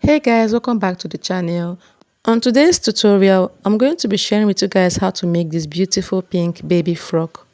Hey guys, welcome back to the channel. On today's tutorial, I'm going to be sharing with you guys how to make this beautiful pink baby frock.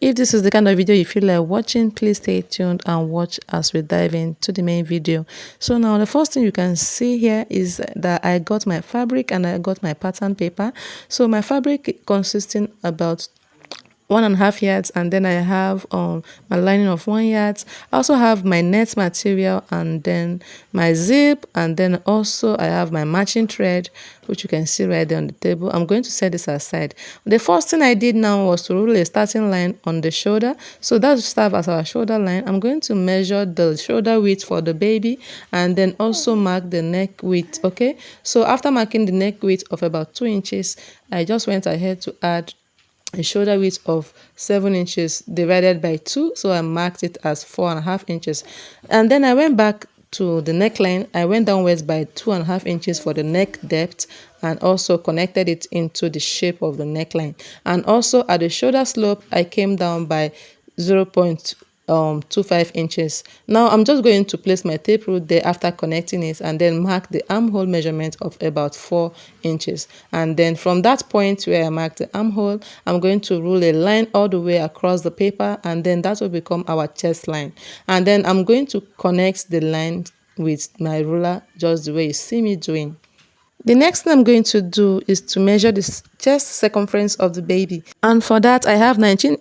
If this is the kind of video you feel like watching, please stay tuned and watch as we dive into the main video. So now the first thing you can see here is that I got my fabric and I got my pattern paper. So my fabric consisting about 1.5 yards, and then I have my lining of 1 yard. I also have my net material and then my zip, and then also I have my matching thread, which you can see right there on the table. I'm going to set this aside. The first thing I did now was to rule a starting line on the shoulder, so that will serve as our shoulder line. I'm going to measure the shoulder width for the baby and then also mark the neck width. Okay, so after marking the neck width of about 2 inches, I just went ahead to add a shoulder width of 7 inches divided by 2, so I marked it as 4.5 inches. And then I went back to the neckline. I went downwards by 2.5 inches for the neck depth and also connected it into the shape of the neckline. And also at the shoulder slope, I came down by 0.25 inches. Now I'm just going to place my tape rule there after connecting it and then mark the armhole measurement of about 4 inches. And then from that point where I marked the armhole, I'm going to rule a line all the way across the paper, and then that will become our chest line. And then I'm going to connect the line with my ruler just the way you see me doing. The next thing I'm going to do is to measure the chest circumference of the baby. And for that, I have 19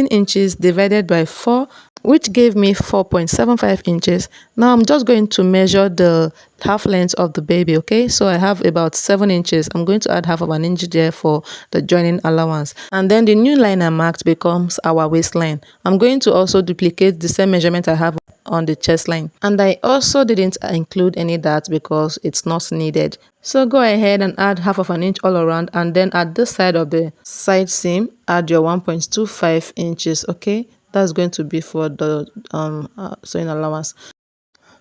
inches divided by 4, which gave me 4.75 inches. Now I'm just going to measure the half length of the baby, okay? So I have about 7 inches. I'm going to add half of an inch there for the joining allowance. And then the new line I marked becomes our waistline. I'm going to also duplicate the same measurement I have on the chest line, and I also didn't include any darts because it's not needed. So go ahead and add half of an inch all around, and then at this side of the side seam add your 1.25 inches. Okay, that's going to be for the sewing allowance.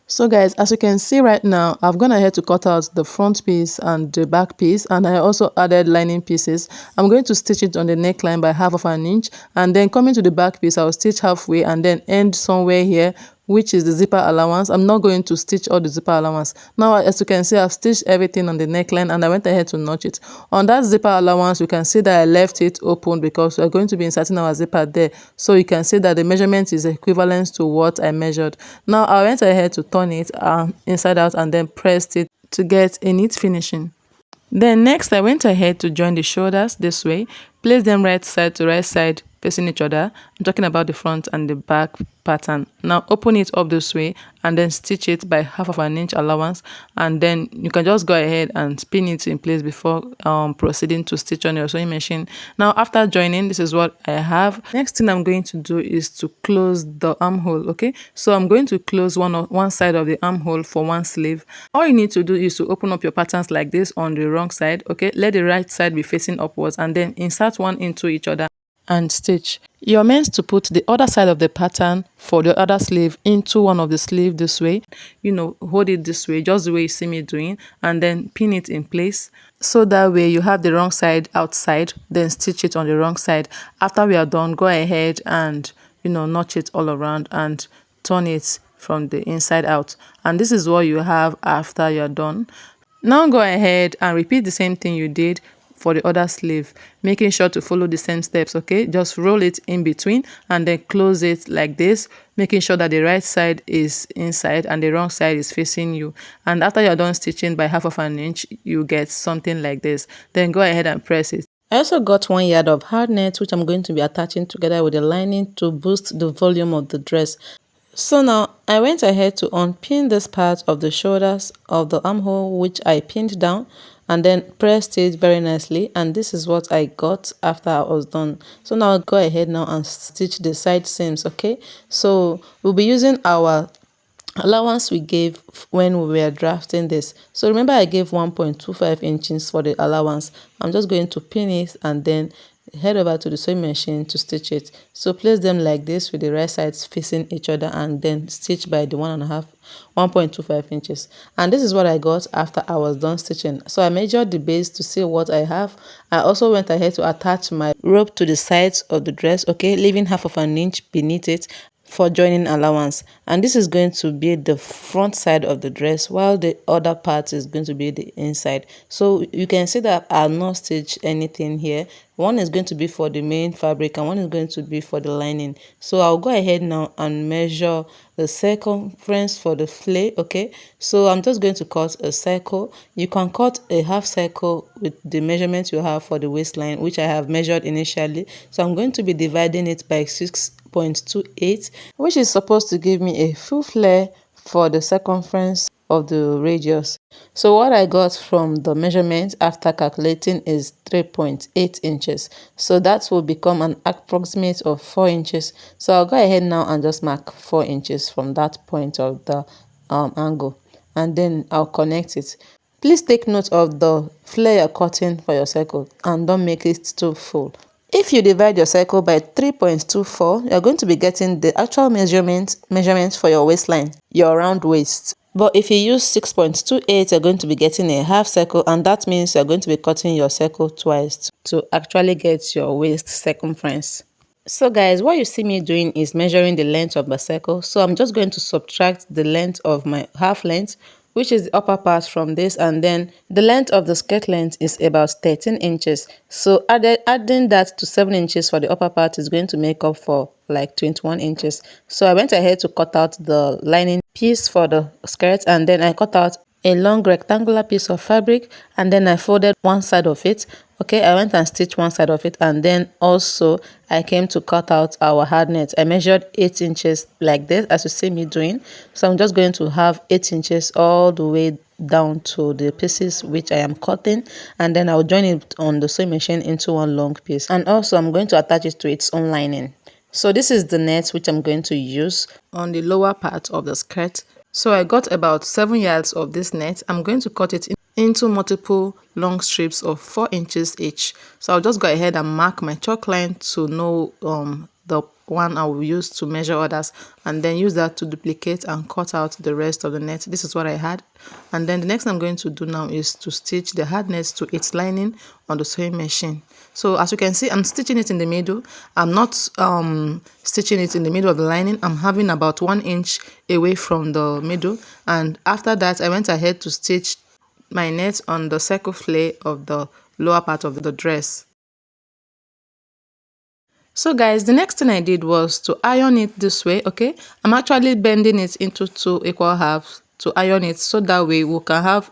So guys, as you can see right now, I've gone ahead to cut out the front piece and the back piece, and I also added lining pieces. I'm going to stitch it on the neckline by half of an inch, and then coming to the back piece, I'll stitch halfway and then end somewhere here, which is the zipper allowance. I'm not going to stitch all the zipper allowance. Now, as you can see, I've stitched everything on the neckline and I went ahead to notch it. On that zipper allowance, you can see that I left it open because we're going to be inserting our zipper there. So you can see that the measurement is equivalent to what I measured. Now, I went ahead to turn it inside out and then pressed it to get a neat finishing. Then next, I went ahead to join the shoulders this way, place them right side to right side facing each other. I'm talking about the front and the back pattern. Now open it up this way and then stitch it by half of an inch allowance, and then you can just go ahead and pin it in place before proceeding to stitch on your sewing machine. Now after joining, this is what I have. Next thing I'm going to do is to close the armhole. Okay, so I'm going to close one side of the armhole for one sleeve. All you need to do is to open up your patterns like this on the wrong side. Okay, let the right side be facing upwards and then insert one into each other and stitch. You're meant to put the other side of the pattern for the other sleeve into one of the sleeve this way. You know, hold it this way, just the way you see me doing, and then pin it in place. So that way you have the wrong side outside, then stitch it on the wrong side. After we are done, go ahead and, you know, notch it all around and turn it from the inside out. And this is what you have after you're done. Now go ahead and repeat the same thing you did for the other sleeve, making sure to follow the same steps. Okay, just roll it in between and then close it like this, making sure that the right side is inside and the wrong side is facing you. And after you're done stitching by half of an inch, you get something like this. Then go ahead and press it. I also got 1 yard of hard net, which I'm going to be attaching together with the lining to boost the volume of the dress. So now I went ahead to unpin this part of the shoulders of the armhole, which I pinned down and then pressed it very nicely, and this is what I got after I was done. So now I'll go ahead now and stitch the side seams. Okay, so we'll be using our allowance we gave when we were drafting this. So remember, I gave 1.25 inches for the allowance. I'm just going to pin it and then head over to the sewing machine to stitch it. So place them like this with the right sides facing each other and then stitch by the 1.25 inches. And this is what I got after I was done stitching. So I measured the base to see what I have. I also went ahead to attach my rope to the sides of the dress, okay, leaving half of an inch beneath it. for joining allowance, and this is going to be the front side of the dress while the other part is going to be the inside. So you can see that I'll not stitch anything here. One is going to be for the main fabric and one is going to be for the lining. So I'll go ahead now and measure the circumference for the flay. Okay, so I'm just going to cut a circle. You can cut a half circle with the measurements you have for the waistline, which I have measured initially. So I'm going to be dividing it by 6.28, which is supposed to give me a full flare for the circumference of the radius. So what I got from the measurement after calculating is 3.8 inches. So that will become an approximate of 4 inches. So I'll go ahead now and just mark 4 inches from that point of the angle, and then I'll connect it. Please take note of the flare you're cutting for your circle and don't make it too full. If you divide your circle by 3.24, you're going to be getting the actual measurement for your waistline, your round waist. But if you use 6.28, you're going to be getting a half circle, and that means you're going to be cutting your circle twice to actually get your waist circumference. So guys, what you see me doing is measuring the length of my circle. So I'm just going to subtract the length of my half length, which is the upper part, from this, and then the length of the skirt length is about 13 inches. So adding that to 7 inches for the upper part is going to make up for like 21 inches. So I went ahead to cut out the lining piece for the skirt, and then I cut out a long rectangular piece of fabric, and then I folded one side of it. Okay, I went and stitched one side of it, and then also I came to cut out our hard net. I measured 8 inches like this, as you see me doing. So I'm just going to have 8 inches all the way down to the pieces which I am cutting, and then I'll join it on the sewing machine into one long piece. And also I'm going to attach it to its own lining. So this is the net which I'm going to use on the lower part of the skirt. So I got about 7 yards of this net. I'm going to cut it into multiple long strips of 4 inches each. So I'll just go ahead and mark my chalk line to know the one I will use to measure others, and then use that to duplicate and cut out the rest of the net. This is what I had. And then the next thing I'm going to do now is to stitch the hard net to its lining on the sewing machine. So as you can see, I'm stitching it in the middle. I'm not stitching it in the middle of the lining. I'm having about 1 inch away from the middle, and after that I went ahead to stitch my net on the circle flare of the lower part of the dress. So guys, the next thing I did was to iron it this way. Okay, I'm actually bending it into 2 equal halves to iron it, so that way we can have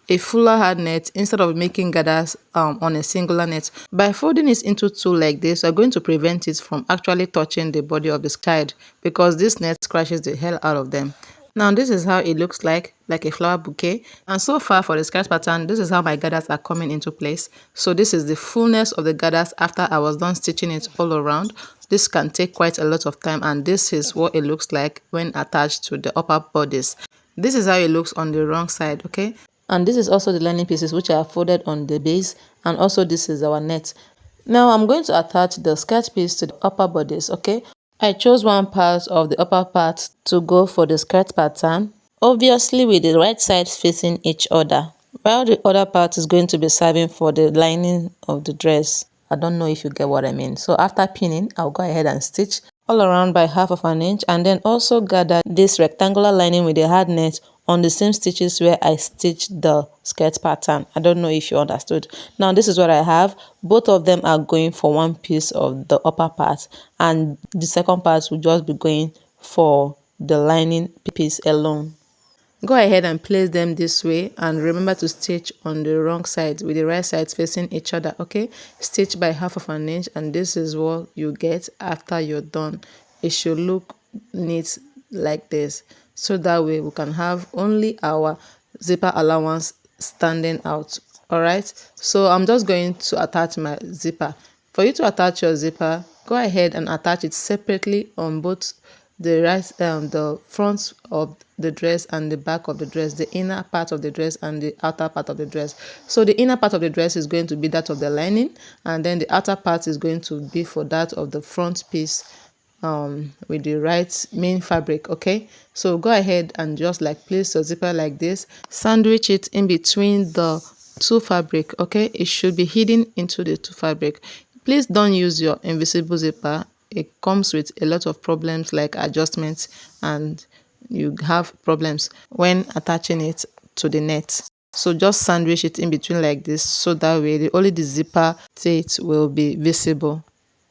a fuller hard net instead of making gathers on a singular net. By folding it into 2 like this, we're going to prevent it from actually touching the body of the skirt, because this net scratches the hell out of them. Now this is how it looks like a flower bouquet. And so far for the skirt pattern, this is how my gathers are coming into place. So this is the fullness of the gathers after I was done stitching it all around. This can take quite a lot of time, and this is what it looks like when attached to the upper bodice. This is how it looks on the wrong side. Okay, and this is also the lining pieces which are folded on the base, and also this is our net. Now I'm going to attach the skirt piece to the upper bodice. Okay, I chose one part of the upper part to go for the skirt pattern, obviously with the right sides facing each other, while the other part is going to be serving for the lining of the dress. I don't know if you get what I mean. So after pinning, I'll go ahead and stitch all around by 1/2 inch, and then also gather this rectangular lining with the hard net on the same stitches where I stitched the skirt pattern. I don't know if you understood. Now this is what I have. Both of them are going for one piece of the upper part, and the second part will just be going for the lining piece alone. Go ahead and place them this way, and remember to stitch on the wrong side with the right sides facing each other. Okay, stitch by 1/2 inch, and this is what you get after you're done. It should look neat like this, so that way we can have only our zipper allowance standing out. All right, so I'm just going to attach my zipper. For you to attach your zipper, go ahead and attach it separately on both the front of the dress and the back of the dress, the inner part of the dress and the outer part of the dress. So the inner part of the dress is going to be that of the lining, and then the outer part is going to be for that of the front piece with the right main fabric. Okay, so go ahead and just like place your zipper like this, sandwich it in between the 2 fabric. Okay, it should be hidden into the 2 fabric. Please don't use your invisible zipper. it comes with a lot of problems like adjustments, and you have problems when attaching it to the net. So just sandwich it in between like this, so that way only the zipper teeth will be visible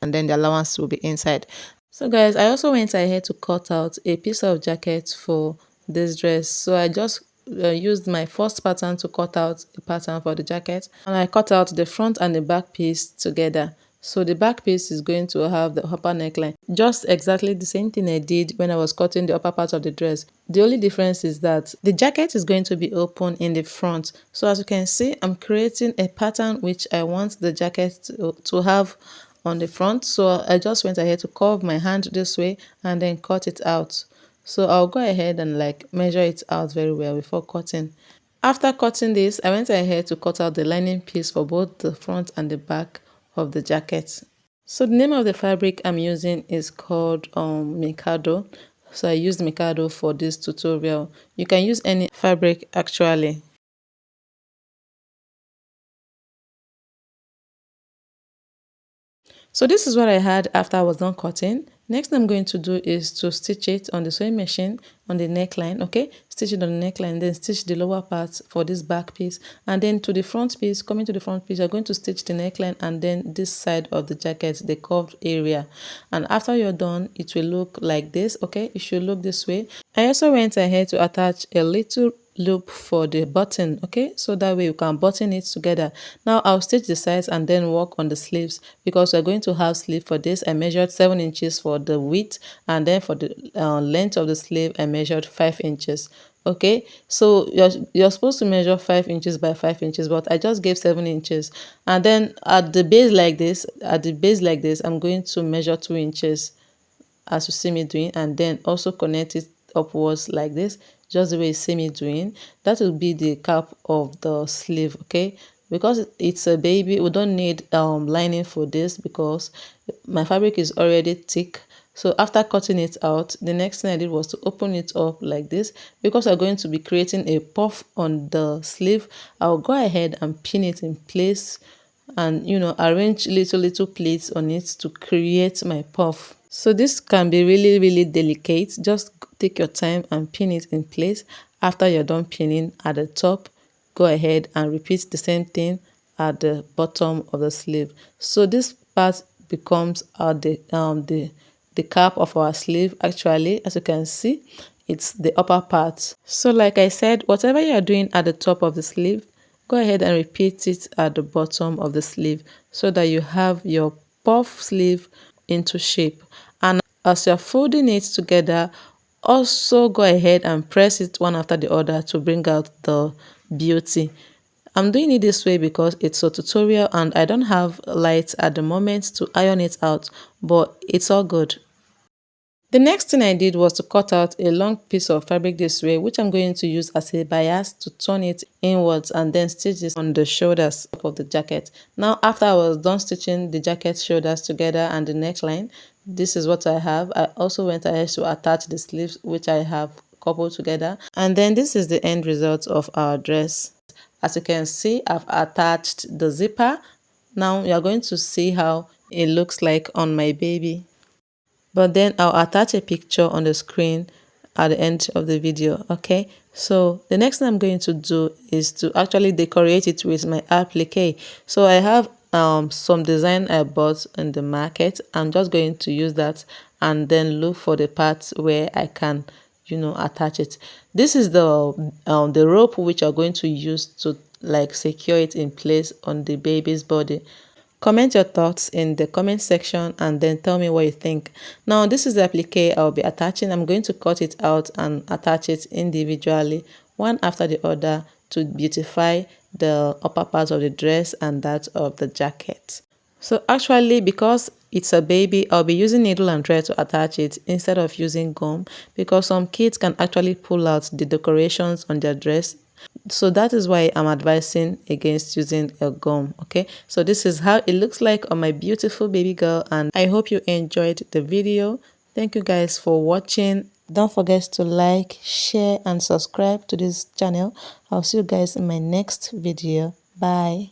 and then the allowance will be inside. So guys, I also went ahead to cut out a piece of jacket for this dress. So I just used my first pattern to cut out a pattern for the jacket, and I cut out the front and the back piece together. So the back piece is going to have the upper neckline, just exactly the same thing I did when I was cutting the upper part of the dress. The only difference is that the jacket is going to be open in the front. So as you can see, I'm creating a pattern which I want the jacket to have on the front. So I just went ahead to curve my hand this way and then cut it out. So I'll go ahead and like measure it out very well before cutting. After cutting this, I went ahead to cut out the lining piece for both the front and the back of the jacket. So the name of the fabric I'm using is called Mikado. So I used Mikado for this tutorial. You can use any fabric actually. So this is what I had after I was done cutting. Next I'm going to do is to stitch it on the sewing machine on the neckline. Okay, stitch it on the neckline, then stitch the lower part for this back piece, and then to the front piece. Coming to the front piece, you're going to stitch the neckline and then this side of the jacket, the curved area. And after you're done, it will look like this. Okay, it should look this way. I also went ahead to attach a little loop for the button, okay, so that way you can button it together. Now I'll stitch the sides and then work on the sleeves, because we're going to have sleeve for this. I measured 7 inches for the width, and then for the length of the sleeve I measured 5 inches. Okay, so you're supposed to measure 5 inches by 5 inches, but I just gave 7 inches. And then at the base like this, I'm going to measure 2 inches as you see me doing, and then also connect it upwards like this, just the way you see me doing. That will be the cap of the sleeve. Okay, because it's a baby, we don't need lining for this because my fabric is already thick. So after cutting it out, the next thing I did was to open it up like this. Because I'm going to be creating a puff on the sleeve, I'll go ahead and pin it in place and arrange little pleats on it to create my puff. So this can be really delicate. Just take your time and pin it in place. After you're done pinning at the top, go ahead and repeat the same thing at the bottom of the sleeve. So this part becomes the cap of our sleeve. Actually, as you can see, it's the upper part. So like I said, whatever you're doing at the top of the sleeve, go ahead and repeat it at the bottom of the sleeve, so that you have your puff sleeve into shape. And as you're folding it together, also go ahead and press it one after the other to bring out the beauty. I'm doing it this way because it's a tutorial and I don't have lights at the moment to iron it out, but it's all good. The next thing I did was to cut out a long piece of fabric this way, which I'm going to use as a bias to turn it inwards and then stitch this on the shoulders of the jacket. Now, after I was done stitching the jacket shoulders together and the neckline, this is what I have. I also went ahead to attach the sleeves, which I have coupled together. And then this is the end result of our dress. As you can see, I've attached the zipper. Now you're going to see how it looks like on my baby. But then I'll attach a picture on the screen at the end of the video. Okay, so the next thing I'm going to do is to actually decorate it with my applique. So I have some design I bought in the market. I'm just going to use that and then look for the parts where I can attach it. This is the rope which you're going to use to like secure it in place on the baby's body. Comment your thoughts in the comment section and then tell me what you think. Now this is the applique I'll be attaching. I'm going to cut it out and attach it individually, one after the other, to beautify the upper part of the dress and that of the jacket. So actually, because it's a baby, I'll be using needle and thread to attach it instead of using gum, because some kids can actually pull out the decorations on their dress. So that is why I'm advising against using a gum. Okay, so this is how it looks like on my beautiful baby girl, and I hope you enjoyed the video. Thank you guys for watching. Don't forget to like, share and subscribe to this channel. I'll see you guys in my next video. Bye.